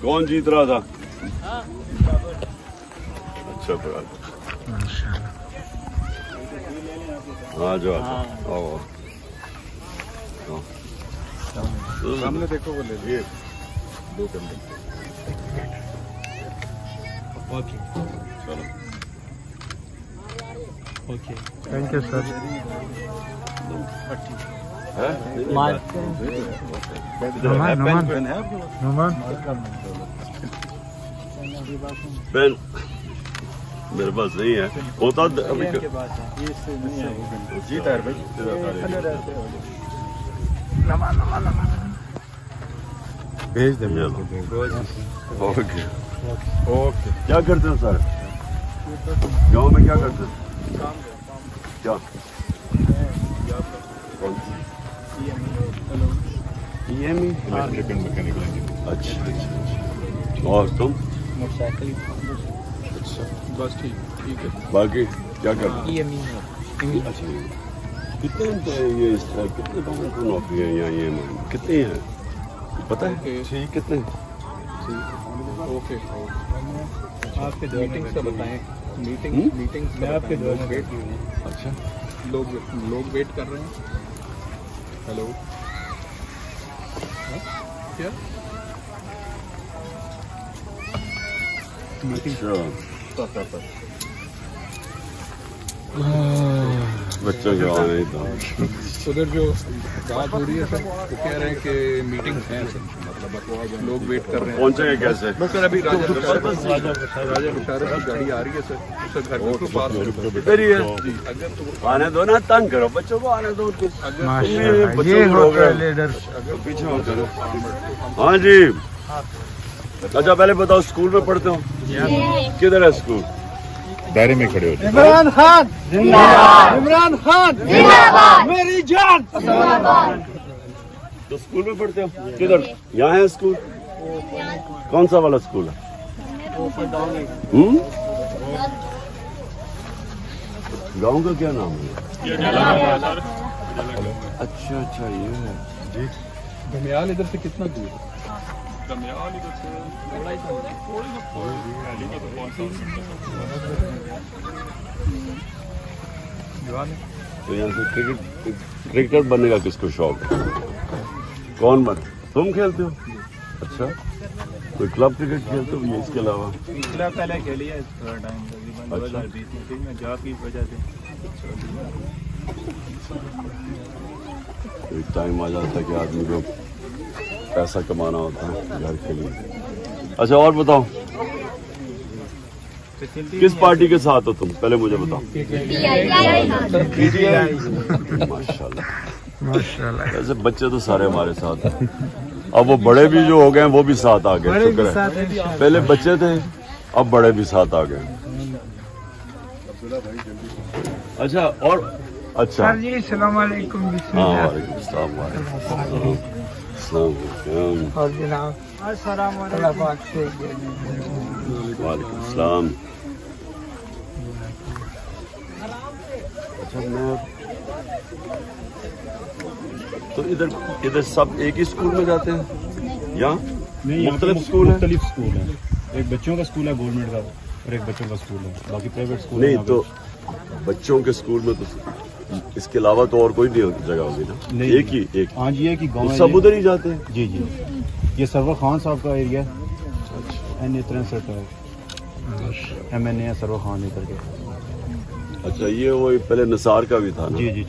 कौन जीत रहा था? अच्छा हाँ जो आओ सामने देखो वो ले लिए 2 घंटे। ओके चलो ओके थैंक यू सर। मार पेन मेरे पास नहीं है, होता अभी जीता है भाई। भेज दे। ओके ओके क्या करते हो सर? गांव में क्या करते हो? क्या EME? Electrical mechanical engineer. अच्छा। और तुम? मोटरसाइकिल अच्छा बस ठीक है। बाकी क्या करते EME हो? अच्छा कितने ये इस तरह कितने लोगों को नौकरी है यहाँ EME कितनी है पता है? ठीक कितने? ओके आपके मीटिंग्स का बताएं। मीटिंग्स मैं आपके जो वेट अच्छा लोग वेट कर रहे हैं। हेलो क्या अच्छा बच्चों के आने ही था। उधर जो बात हो रही है सर वो कह रहे हैं कि मीटिंग्स हैं सर, मतलब लोग वेट कर रहे हैं। पहुंचेंगे कैसे? सर अभी राजा बुशारा की गाड़ी आ रही है सर घर बिल्कुल पास है। इधर ही है जी अगर तो आने दो ना, तंग करो बच्चों को, आने दो उनको। माशाल्लाह ये होता है लीडर। पीछे हो चलो। हाँ जी अच्छा पहले बताओ स्कूल में पढ़ते हो? किधर है स्कूल? दायरे में खड़े हो। इमरान खान जिंदाबाद, इमरान खान जिंदाबाद, मेरी जान। तो स्कूल में पढ़ते हो? किधर? यहाँ है स्कूल? कौन सा वाला स्कूल है? गांव का क्या नाम है? अच्छा अच्छा ये है जी। धमियाल इधर से कितना दूर है? तो यहाँ से क्रिकेटर बनने का किसको शौक है? कौन बन? तुम खेलते हो? अच्छा कोई क्लब क्रिकेट खेलते हो ये इसके अलावा? पिछला पहले खेली है थोड़ा टाइम तकरीबन 2020 में जॉब की वजह से। एक टाइम आ जाता है कि आदमी को पैसा कमाना होता है घर के लिए। अच्छा और बताओ किस पार्टी के साथ हो तुम? पहले मुझे बताओ। माशाल्लाह माशाल्लाह ऐसे बच्चे तो सारे हमारे साथ हैं। अब वो बड़े भी जो हो गए वो भी साथ आ गए। शुक्र है पहले बच्चे थे अब बड़े भी साथ आ गए। अच्छा और अच्छा सर जी अस्सलाम वालेकुम। हाँ वालेकुम अस्सलाम वालेकुम। और जनाब अस्सलाम वालेकुम सलाम। अच्छा मैं तो इधर सब एक ही स्कूल में जाते हैं या मुख्तलिफ स्कूल है? मुख्तलिफ स्कूल है। एक बच्चों का स्कूल है गवर्नमेंट का और एक बच्चों का स्कूल है, बाकी प्राइवेट स्कूल नहीं तो बच्चों के स्कूल में तो इसके अलावा तो और कोई नहीं जगह होगी ना? एक ही हाँ जी एक ही गाँव है। सब उधर ही जाते हैं? जी जी ये सरवर खान साहब का एरिया है। NA 63 है। MNA है सरवर खान इधर के। अच्छा ये वो पहले निसार का भी था ना? जी जी